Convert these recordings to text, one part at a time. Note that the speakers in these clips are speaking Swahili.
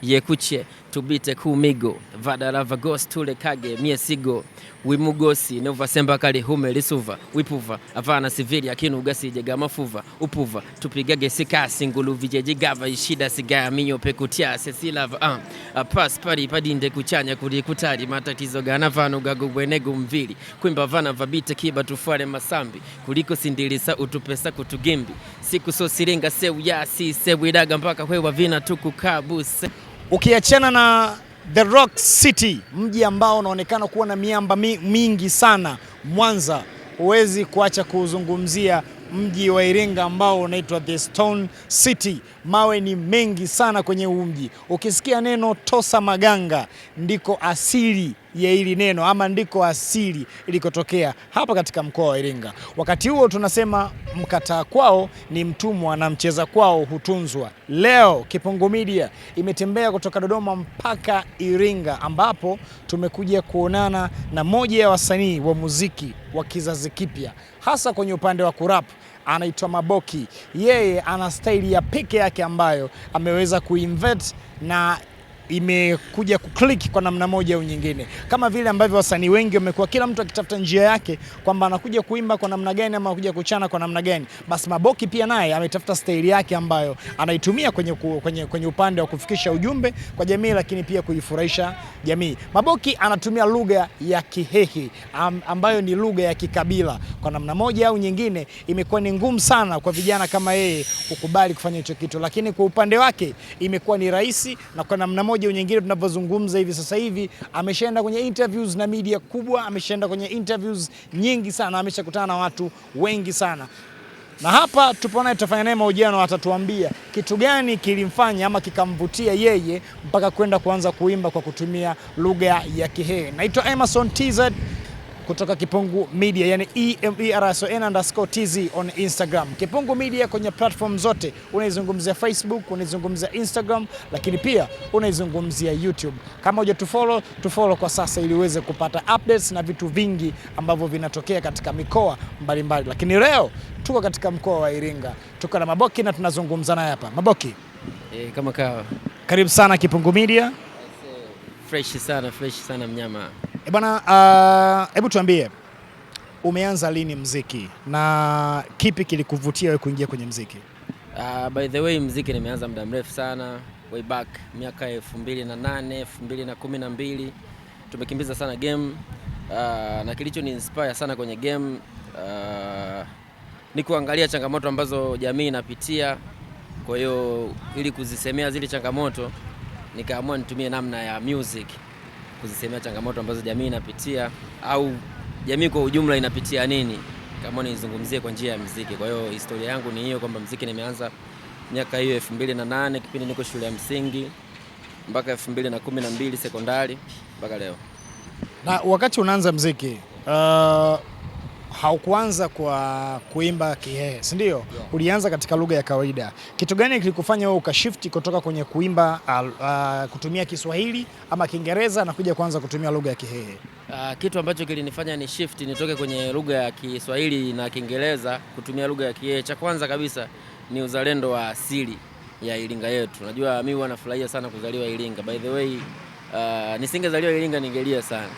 Yekuche tubite kumigo vadarava ghost tule kage miesigo wimugosi nova semba kali hume lisuva wipuva avana sivili akinu ugasi jega mafuva upuva tupigage sikasi ngulu vijeji gava ishida sigaya minyo pekutia sesilava pass pari padinde kuchanya kuri kutari matatizo gana vano gagubwenego mvili kwimba vana vabite kiba tufare masambi kuliko sindilisa utupesa kutugimbi siku so siringa seu ya si sewiraga mpaka wewa vina tukukabuse. Ukiachana na The Rock City, mji ambao unaonekana kuwa na miamba mingi sana, Mwanza, huwezi kuacha kuzungumzia mji wa Iringa ambao unaitwa The Stone City. Mawe ni mengi sana kwenye huu mji. Ukisikia neno Tosa Maganga, ndiko asili ya hili neno ama ndiko asili ilikotokea hapa katika mkoa wa Iringa. Wakati huo tunasema mkataa kwao ni mtumwa na mcheza kwao hutunzwa. Leo Kipungu Media imetembea kutoka Dodoma mpaka Iringa, ambapo tumekuja kuonana na moja ya wasanii wa muziki wa kizazi kipya, hasa kwenye upande wa kurap. Anaitwa Maboki. Yeye ana staili ya peke yake ambayo ameweza kuinvent na imekuja kuclick kwa namna moja au nyingine, kama vile ambavyo wasanii wengi wamekuwa kila mtu akitafuta njia yake kwamba anakuja kuimba kwa namna gani ama anakuja kuchana kwa namna gani. Basi Maboki pia naye ametafuta staili yake ambayo anaitumia kwenye upande wa kufikisha ujumbe kwa jamii, lakini pia kuifurahisha jamii. Maboki anatumia lugha ya Kihehe ambayo ni lugha ya kikabila. Kwa namna moja au nyingine imekuwa ni ngumu sana kwa vijana kama yeye kukubali kufanya hicho kitu, lakini kwa upande wake imekuwa ni rahisi, na kwa namna moja nyingine tunapozungumza hivi sasa hivi ameshaenda kwenye interviews na media kubwa, ameshaenda kwenye interviews nyingi sana, ameshakutana na watu wengi sana. Na hapa tupo naye, tutafanya naye mahojiano, atatuambia kitu gani kilimfanya ama kikamvutia yeye mpaka kwenda kuanza kuimba kwa kutumia lugha ya Kihehe. Naitwa Emerson TZ kutoka Kipungu Media, yani EMERSON_TZ on Instagram. Kipungu Media kwenye platform zote, unaizungumzia Facebook, unaizungumzia Instagram, lakini pia unaizungumzia YouTube. Kama hujatufollow, tufollow kwa sasa ili uweze kupata updates na vitu vingi ambavyo vinatokea katika mikoa mbalimbali. Lakini leo tuko katika mkoa wa Iringa, tuko na Maboki na tunazungumza naye hapa. Maboki, kama kawa, karibu sana Kipungu Media. Fresh sana mnyama. Bwana, hebu tuambie, umeanza lini mziki na kipi kilikuvutia wewe kuingia kwenye mziki? By the way, mziki nimeanza muda mrefu sana, way back miaka 2008, 2012. Tumekimbiza sana game, na kilicho ni inspire sana kwenye game ni kuangalia changamoto ambazo jamii inapitia. Kwa hiyo ili kuzisemea zile changamoto, nikaamua nitumie namna ya music kuzisemea changamoto ambazo jamii inapitia au jamii kwa ujumla inapitia nini, kama nizungumzie kwa njia ya muziki. Kwa hiyo historia yangu ni hiyo, kwamba muziki nimeanza miaka hiyo 2008 kipindi niko shule ya msingi mpaka 2012 sekondari mpaka leo. Na wakati unaanza muziki haukuanza kwa kuimba Kihehe, si ndio? Yeah. Ulianza katika lugha ya kawaida. Kitu gani kilikufanya wewe ukashifti kutoka kwenye kuimba kutumia Kiswahili ama Kiingereza na kuja kuanza kutumia lugha ya Kihehe? Kitu ambacho kilinifanya ni shift nitoke kwenye lugha ya Kiswahili na Kiingereza kutumia lugha ya Kihehe, cha kwanza kabisa ni uzalendo wa asili ya Iringa yetu. Unajua mimi huwa nafurahia sana kuzaliwa Iringa. By the way, nisingezaliwa Iringa ningelia sana.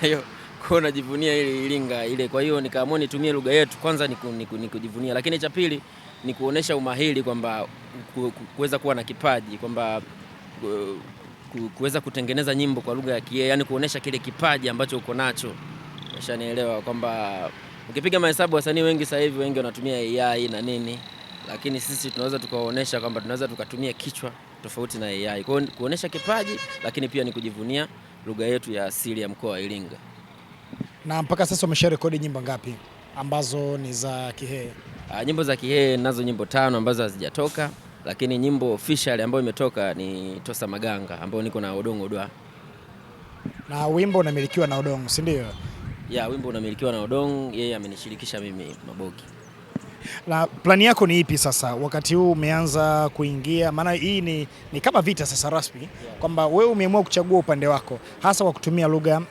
Hiyo kwa najivunia ile Iringa ile. Kwa hiyo nikaamua nitumie lugha yetu, kwanza ni kujivunia, lakini cha pili ni kuonesha umahiri, kwamba kuweza kuwa na kipaji, kwamba kuweza kutengeneza nyimbo kwa lugha ya Kihehe, yani kuonesha kile kipaji ambacho uko nacho. Umeshanielewa kwamba ukipiga mahesabu wasanii wengi sasa hivi wengi wanatumia AI na nini, lakini sisi tunaweza tukaonesha kwamba tunaweza tukatumia kichwa tofauti na AI. Kwa hiyo kuonesha kipaji, lakini pia ni kujivunia lugha yetu ya asili ya mkoa wa Iringa. Na mpaka sasa umesharekodi nyimbo ngapi ambazo ni za Kihehe? Nyimbo za Kihehe nazo nyimbo 5 ambazo hazijatoka, lakini nyimbo official ambayo imetoka ni Tosa Maganga ambayo niko na Odongo Dwa. Na wimbo unamilikiwa na Odongo, si ndio? Yeah, wimbo unamilikiwa na Odongo, yeye amenishirikisha mimi Maboki. Na plani yako ni ipi sasa wakati huu umeanza kuingia, maana hii ni kama vita sasa rasmi, kwamba wewe umeamua kuchagua upande wako hasa kwa kutumia lugha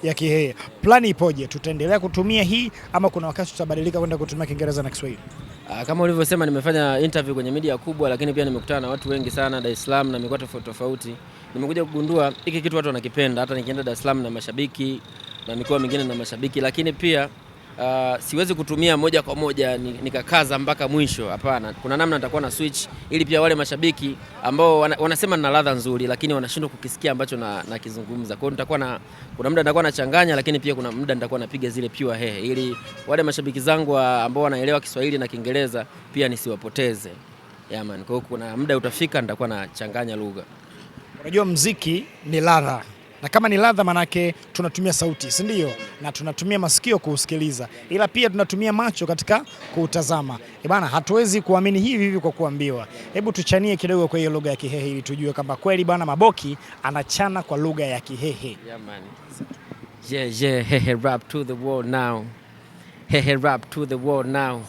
ya Kihehe. Plani ipoje? Tutaendelea kutumia hii ama kuna wakati tutabadilika kwenda kutumia Kiingereza na Kiswahili? Kama ulivyosema, nimefanya interview kwenye media kubwa, lakini pia nimekutana na watu wengi sana Dar es Salaam na mikoa tofauti tofauti. Nimekuja kugundua hiki kitu watu wanakipenda, hata nikienda Dar es Salaam na mashabiki na mikoa mingine na mashabiki, lakini pia siwezi kutumia moja kwa moja nikakaza mpaka mwisho. Hapana, kuna namna nitakuwa na switch ili pia wale mashabiki ambao wanasema nina ladha nzuri lakini wanashindwa kukisikia ambacho nakizungumza. Kwa hiyo kuna muda nitakuwa nachanganya, lakini pia kuna muda nitakuwa napiga zile pure hehe ili wale mashabiki zangu ambao wanaelewa Kiswahili na Kiingereza pia nisiwapoteze. Yeah man, kwa hiyo kuna muda utafika nitakuwa nachanganya lugha. Unajua muziki ni ladha. Na kama ni ladha manake tunatumia sauti, si ndio? Na tunatumia masikio kuusikiliza, ila pia tunatumia macho katika kuutazama. Bana, hatuwezi kuamini hivi kwa kuambiwa. Hebu tuchanie kidogo kwa hiyo lugha ya Kihehe ili tujue kama kweli bana Maboki anachana kwa lugha ya Kihehe. Yeah man. Yeah, hehe rap to the world now. Hehe rap to the world now.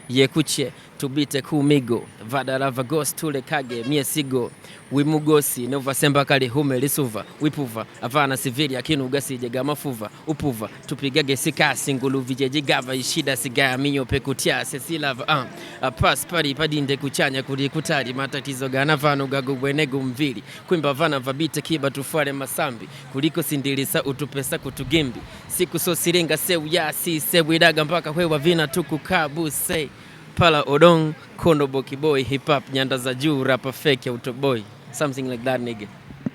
Yekuche tubite kumigo vadarava ghost tule kage miesigo wimugosi nova semba kali hume lisuva wipuva avana sivili akinu ugasi jega mafuva upuva tupigage sikasi ngulu vijeji gava ishida sigaya minyo pekutia sesilava pass pari padinde kuchanya kuli kutari matatizo gana vano gago wenego mvili kwimba vana vabite kiba tufare masambi kuliko sindilisa utupesa kutugimbi siku so siringa seu ya si sewidaga mpaka hewa vina tukukabu say pala odong kondo bokiboy hip hop nyanda za juu rapa fake utoboy something like that nigga.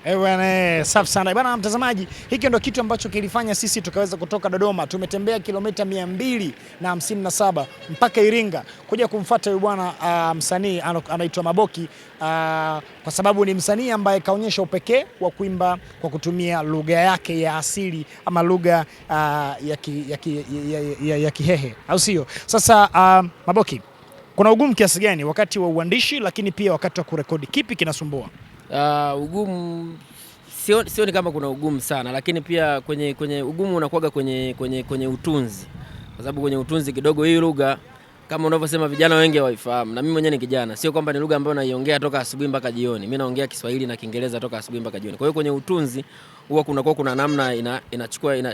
Bwana, safi sana bwana mtazamaji, hiki ndio kitu ambacho kilifanya sisi tukaweza kutoka Dodoma, tumetembea kilomita 257 mpaka Iringa kuja kumfuata huyu bwana msanii anaitwa Maboki, kwa sababu ni msanii ambaye kaonyesha upekee wa kuimba kwa kutumia lugha yake ya asili ama lugha ya Kihehe, au sio? Sasa Maboki, kuna ugumu kiasi gani wakati wa uandishi lakini pia wakati wa kurekodi? Kipi kinasumbua? Ugumu sioni kama kuna ugumu sana, lakini pia kwenye ugumu unakuwaga kwenye utunzi, kwa sababu kwenye utunzi kidogo hii lugha kama unavyosema vijana wengi hawaifahamu, na mimi mwenyewe ni kijana, sio kwamba ni lugha ambayo naiongea toka asubuhi mpaka jioni. Mimi naongea Kiswahili na Kiingereza toka asubuhi mpaka jioni. Kwa hiyo kwenye utunzi huwa kuna namna ina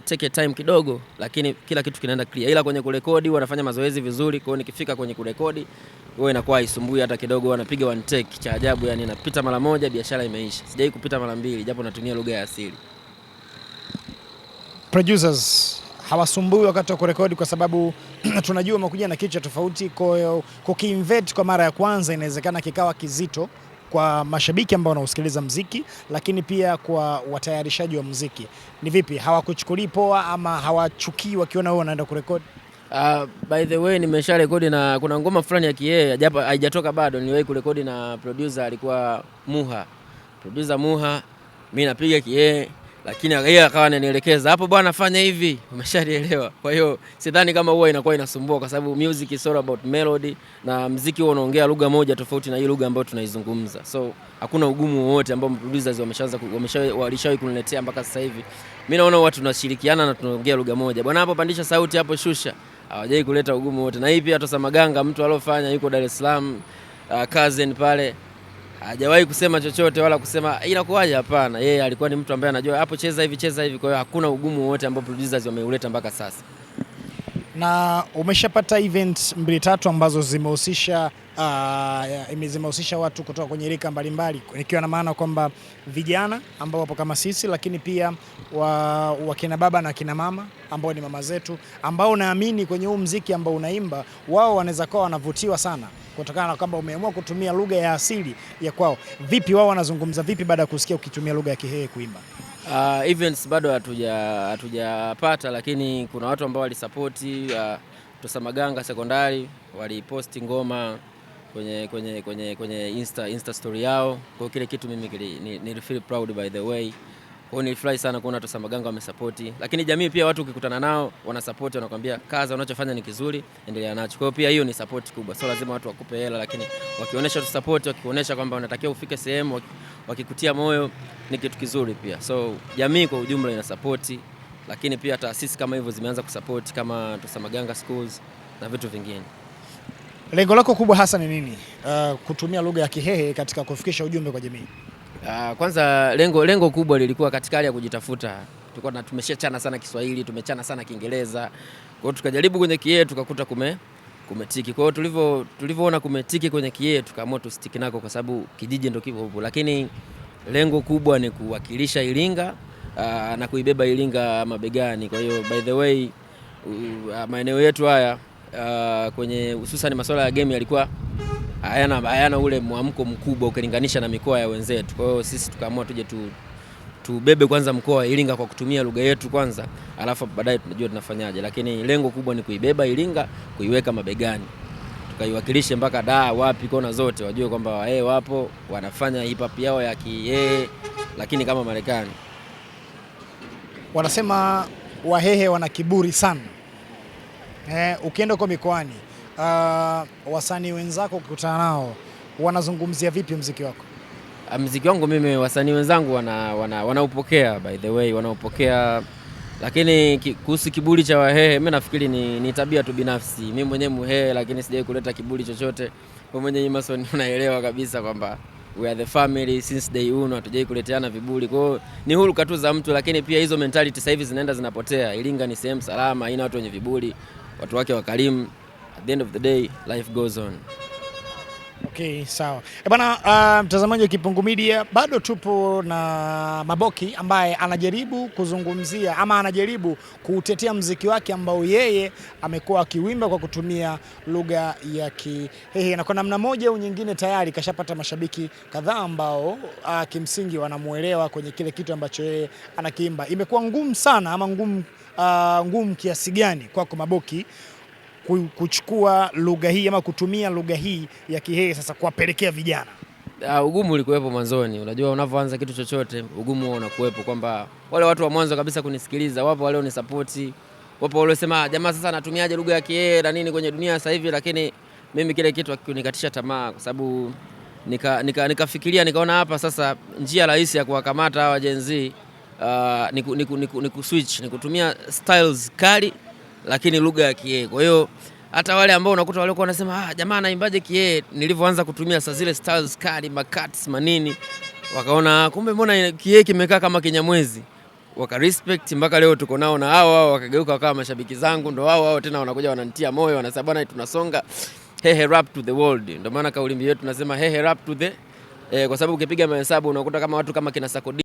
take time kidogo, lakini kila kitu kinaenda clear. Ila kwenye kurekodi huwa nafanya mazoezi vizuri, kwa hiyo nikifika kwenye kurekodi huwa inakuwa haisumbui hata kidogo. Huwa napiga one take cha ajabu, yani napita mara moja biashara imeisha. Sijai kupita mara mbili japo natumia lugha ya asili. Producers hawasumbui wakati wa kurekodi kwa sababu tunajua umekuja na kichwa tofauti, kwa hiyo kukiinvert kwa mara ya kwanza inawezekana kikawa kizito kwa mashabiki ambao wanaosikiliza muziki, lakini pia kwa watayarishaji wa muziki. Ni vipi, hawakuchukulii poa ama hawachukii wakiona wewe unaenda kurekodi? By the way, nimesha rekodi na kuna ngoma fulani ya Kihehe japo haijatoka bado, niliwahi kurekodi na producer alikuwa Muha. Producer Muha, mimi napiga Kihehe lakini yeye akawa ananielekeza hapo, bwana fanya hivi, umeshanielewa. Kwa hiyo sidhani kama huwa inakuwa inasumbua, kwa sababu music is all about melody, na muziki huo unaongea lugha moja tofauti na hii lugha ambayo tunaizungumza. So hakuna ugumu wowote ambao producers walishawahi kuniletea mpaka sasa hivi. Mimi naona watu tunashirikiana na tunaongea lugha moja. Bwana hapo pandisha sauti, hapo shusha. Hawajai kuleta ugumu wote. Na hii pia Tosa Maganga, mtu aliyofanya yuko Dar es Salaam, cousin pale, hajawahi kusema chochote wala kusema inakuaje, hapana. Yeye alikuwa ni mtu ambaye anajua hapo cheza hivi cheza hivi, kwa hiyo hakuna ugumu wote ambao producers wameuleta mpaka sasa. Na umeshapata event 2-3 ambazo zimehusisha watu kutoka kwenye rika mbalimbali, ikiwa na maana kwamba vijana ambao wapo kama sisi, lakini pia wakina baba na kina mama ambao ni mama zetu, ambao naamini kwenye huu muziki ambao unaimba wao wanaweza kuwa wanavutiwa sana kutokana na kwamba umeamua kutumia lugha ya asili ya kwao. Vipi wao wanazungumza vipi baada ya kusikia ukitumia lugha ya Kihehe kuimba? Events bado hatujapata, lakini kuna watu ambao walisupporti Tosa Maganga sekondari, waliposti ngoma kwenye Insta story yao. Kwa kile kitu mimi ni feel proud by the way. Kwa nilifurahi sana kuona Tosa Maganga wamesupporti, lakini jamii pia watu ukikutana nao wanasupport, wanakuambia kaza unachofanya ni kizuri, endelea nacho. Kwa hiyo pia hiyo ni support kubwa. So lazima watu wakupe hela, lakini wakionyesha support, wakionyesha kwamba unatakiwa ufike sehemu, wakikutia moyo, ni kitu kizuri pia. So jamii kwa ujumla ina support, lakini pia taasisi kama hivyo zimeanza kusupport kama Tosa Maganga Schools na vitu vingine. Lengo lako kubwa hasa ni nini kutumia lugha ya Kihehe katika kufikisha ujumbe kwa jamii? Kwanza lengo kubwa lilikuwa katika hali ya kujitafuta. Tulikuwa tumeshachana sana Kiswahili, tumechana sana Kiingereza. Kwa hiyo tukajaribu kwenye Kihehe tukakuta kumetiki. Kwa hiyo tulivyoona kumetiki kwenye Kiee tukaamua tusitiki nako kwa sababu kijiji ndio kipo huko, lakini lengo kubwa ni kuwakilisha Iringa na kuibeba Iringa mabegani. Kwa hiyo by the way maeneo yetu haya kwenye hususan masuala ya game yalikuwa hayana ule mwamko mkubwa ukilinganisha na mikoa ya wenzetu. Kwa hiyo sisi tukaamua tuje tubebe kwanza mkoa wa Iringa kwa kutumia lugha yetu kwanza, alafu baadaye tunajua tunafanyaje, lakini lengo kubwa ni kuibeba Iringa, kuiweka mabegani, tukaiwakilishe mpaka Dar, wapi, kona zote wajue kwamba wapo wanafanya hip hop yao ya Kiee, lakini kama Marekani. Wanasema Wahehe wana kiburi sana. Ukienda kwa mikoani, wasanii wenzako ukikutana nao wanazungumzia vipi muziki wako? Muziki wangu mimi wasanii wenzangu wanaupokea, by the way wanaupokea, lakini kuhusu kiburi cha Wahehe mimi nafikiri ni tabia tu binafsi. Mimi mwenyewe Mhehe lakini sijai kuleta kiburi chochote. Kwa mwenyewe Emerson unaelewa kabisa kwamba we are the family since day one, hatujai kuleteana viburi. Kwa hiyo ni huruka tu za mtu, lakini pia hizo mentality sasa hivi zinapotea. Iringa ni sehemu salama, haina watu wenye viburi, watu wake wakarimu. At the end of the day life goes on. Okay, sawa. Bwana mtazamaji wa Kipungu Media, bado tupo na Maboki ambaye anajaribu kuzungumzia ama anajaribu kutetea muziki wake ambao yeye amekuwa akiwimba kwa kutumia lugha ya Kihehe, na kwa namna moja au nyingine tayari kashapata mashabiki kadhaa ambao kimsingi wanamuelewa kwenye kile kitu ambacho yeye anakiimba. Imekuwa ngumu sana ama ngumu kiasi gani kwako Maboki kuchukua lugha hii ama kutumia lugha hii ya Kihehe sasa kuwapelekea vijana? Ugumu ulikuwepo mwanzoni. Unajua unavyoanza kitu chochote ugumu unakuwepo, kwamba wale watu wa mwanzo kabisa kunisikiliza, wapo wale unisapoti, wapo wale sema jamaa sasa anatumiaje lugha ya Kihehe na nini kwenye dunia sasa hivi, lakini mimi kile kitu hakinikatisha tamaa, kwa sababu nikafikiria nikaona hapa sasa njia rahisi ya kuwakamata hawa Gen Z ni kuswitch, ni kutumia styles kali lakini lugha ya Kihehe. Kwa hiyo hata wale ambao unakuta walikuwa wanasema jamaa anaimbaje Kihehe, nilivyoanza kutumia sasa zile styles kali, makats manini, wakaona kumbe mbona Kihehe kimekaa kama Kinyamwezi, waka respect mpaka leo tuko nao, na hao wakageuka wakawa mashabiki zangu, ndo hao tena wanakuja wananitia moyo, wanasema bwana tunasonga Hehe rap to the world. Ndio maana kauli mbiu yetu tunasema Hehe rap to the kwa sababu ukipiga mahesabu unakuta kama watu kama kina Sakodi